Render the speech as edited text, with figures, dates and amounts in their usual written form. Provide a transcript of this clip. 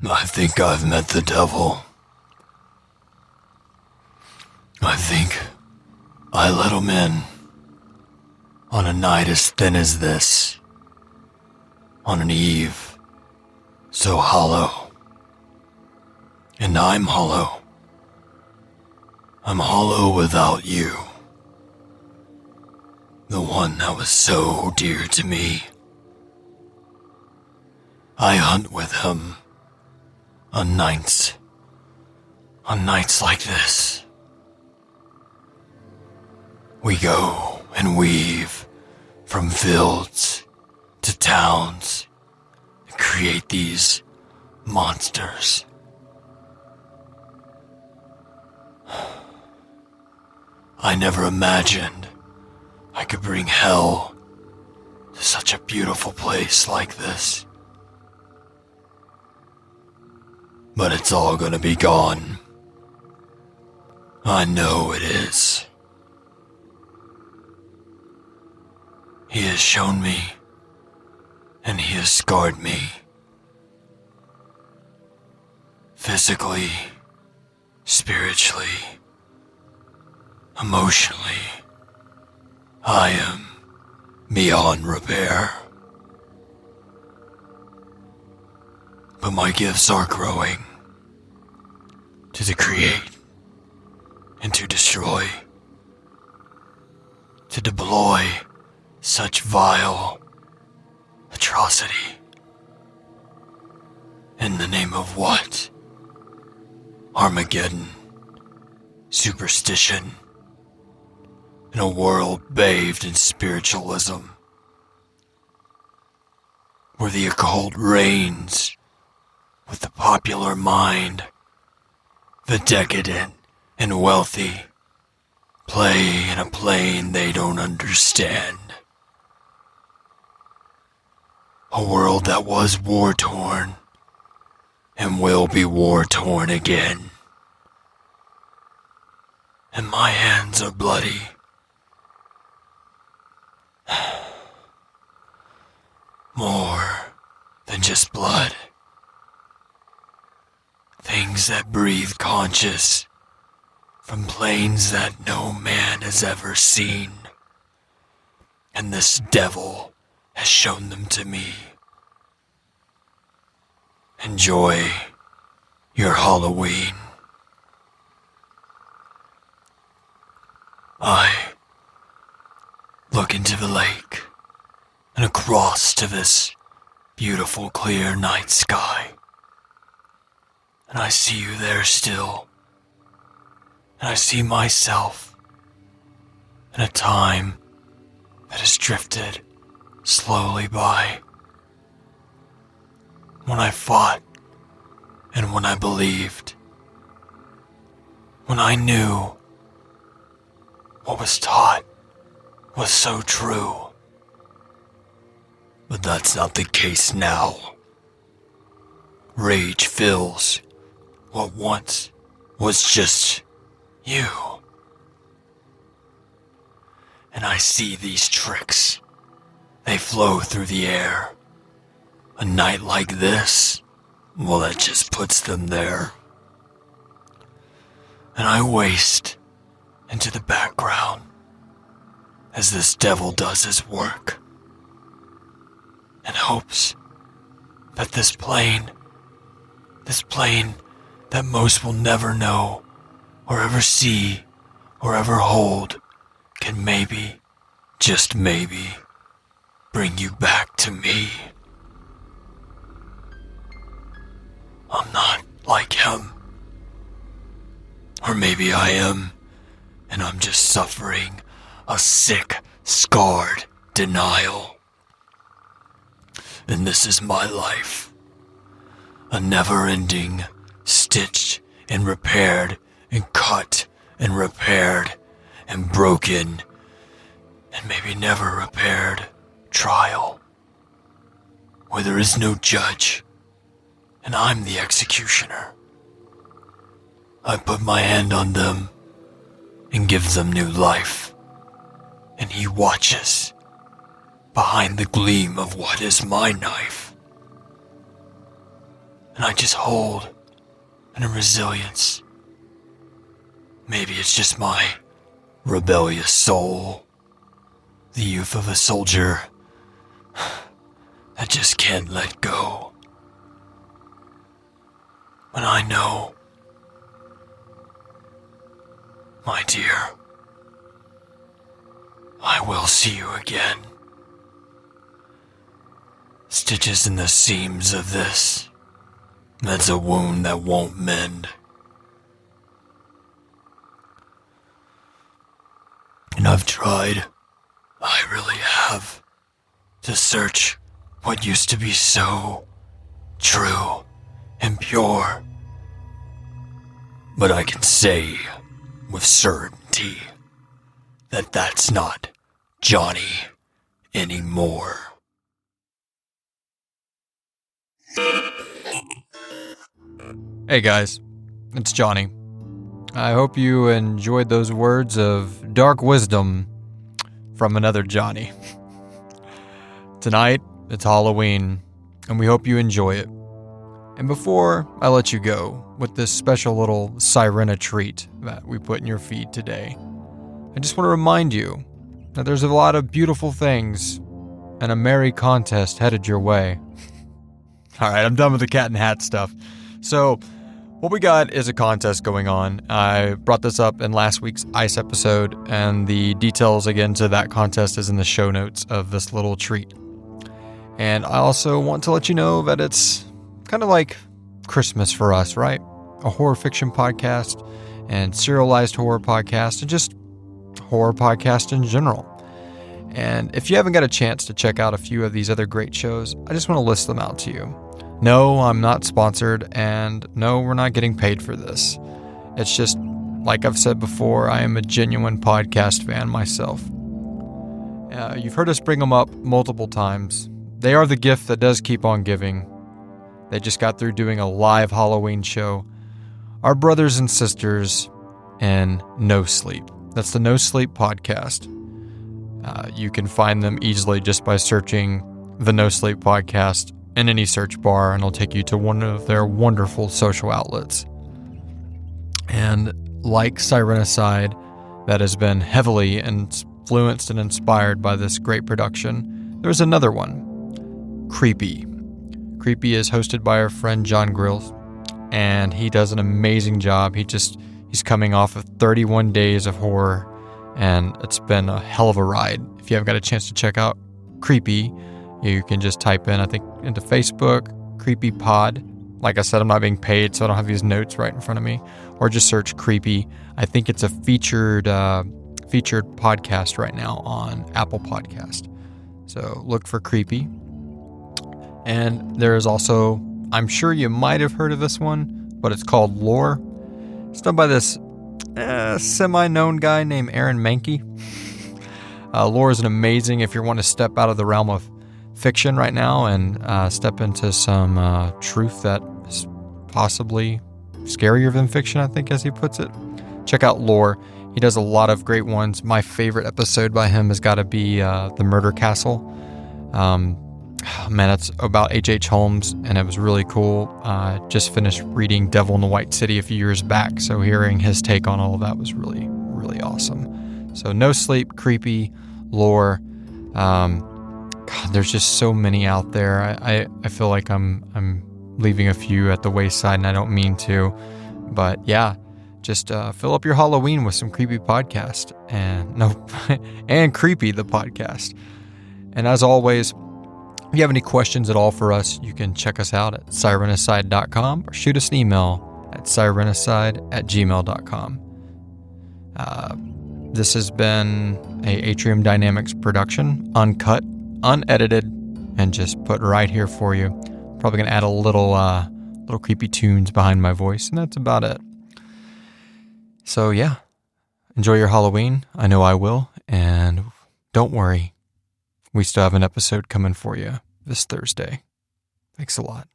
I think I've met the devil. I think I let him in on a night as thin as this, on an eve so hollow. And I'm hollow. I'm hollow without you. The one that was so dear to me. I hunt with him on nights like this. We go and weave from fields to towns and create these monsters. I never imagined I could bring hell to such a beautiful place like this. But it's all gonna be gone. I know it is. He has shown me, and he has scarred me. Physically, spiritually, emotionally, I am beyond repair. But my gifts are growing to create and to destroy, to deploy such vile atrocity. In the name of what? Armageddon, superstition, in a world bathed in spiritualism, where the occult reigns with the popular mind, the decadent and wealthy play in a plane they don't understand. A world that was war-torn and will be war-torn again. And my hands are bloody. More than just blood. Things that breathe conscious from planes that no man has ever seen. And this devil has shown them to me. Enjoy your Halloween. I look into the lake and across to this beautiful clear night sky. And I see you there still. And I see myself in a time that has drifted slowly by. When I fought and when I believed. When I knew what was taught was so true. But that's not the case now. Rage fills what once was just you. And I see these tricks. They flow through the air. A night like this, well, that just puts them there. And I waste into the background as this devil does his work, and hopes that this plane that most will never know or ever see or ever hold can maybe, just maybe, bring you back to me. I'm not like him. Or maybe I am, and I'm just suffering a sick, scarred denial. And this is my life. A never-ending, stitched and repaired and cut and repaired and broken and maybe never repaired trial, where there is no judge and I'm the executioner. I put my hand on them and give them new life, and he watches behind the gleam of what is my knife. and I just hold in a resilience. Maybe it's just my rebellious soul, the youth of a soldier that just can't let go. But I know, my dear, I will see you again. Stitches in the seams of this. That's a wound that won't mend. And I've tried, I really have, to search what used to be so true and pure. But I can say with certainty that that's not Johnny anymore. Hey guys, it's Johnny. I hope you enjoyed those words of dark wisdom from another Johnny. Tonight, it's Halloween, and we hope you enjoy it. And before I let you go with this special little SireniTreat that we put in your feed today, I just want to remind you that there's a lot of beautiful things and a merry contest headed your way. Alright, I'm done with the cat and hat stuff. So, what we got is a contest going on. I brought this up in last week's ICE episode, and the details again to that contest is in the show notes of this little treat. And I also want to let you know that it's kind of like Christmas for us, right? A horror fiction podcast and serialized horror podcast and just horror podcast in general. And if you haven't got a chance to check out a few of these other great shows, I just want to list them out to you. No, I'm not sponsored, and no, we're not getting paid for this. It's just, like I've said before, I am a genuine podcast fan myself. You've heard us bring them up multiple times. They are the gift that does keep on giving. They just got through doing a live Halloween show. Our brothers and sisters in No Sleep. That's the No Sleep podcast. You can find them easily just by searching the No Sleep podcast in any search bar, and it'll take you to one of their wonderful social outlets. And like Sirenicide, that has been heavily influenced and inspired by this great production, there's another one, Creepy. Creepy is hosted by our friend John Grills, and he does an amazing job. He's coming off of 31 days of horror, and it's been a hell of a ride. If you haven't got a chance to check out Creepy, you can just type in, I think, into Facebook, Creepy Pod. Like I said, I'm not being paid, so I don't have these notes right in front of me. Or just search Creepy. I think it's a featured podcast right now on Apple Podcast. So look for Creepy. And there is also, I'm sure you might have heard of this one, but it's called Lore. It's done by this semi-known guy named Aaron Mahnke. Lore is an amazing, if you want to step out of the realm of fiction right now and step into some truth that is possibly scarier than fiction, I think, as he puts it. Check out Lore. He does a lot of great ones. My favorite episode by him has got to be The Murder Castle. Man, it's about H.H. Holmes, and it was really cool. Just finished reading Devil in the White City a few years back, so hearing his take on all of that was really, really awesome. So No Sleep, Creepy, Lore. God, there's just so many out there. I feel like I'm leaving a few at the wayside, and I don't mean to. But yeah, just fill up your Halloween with some Creepy podcast. And Creepy, the podcast. And as always, if you have any questions at all for us, you can check us out at Sirenicide.com or shoot us an email at Sirenicide@gmail.com. This has been a Atrium Dynamics production, uncut, unedited, and just put right here for you. Probably going to add a little creepy tunes behind my voice, and that's about it. So yeah, enjoy your Halloween. I know I will, and don't worry. We still have an episode coming for you this Thursday. Thanks a lot.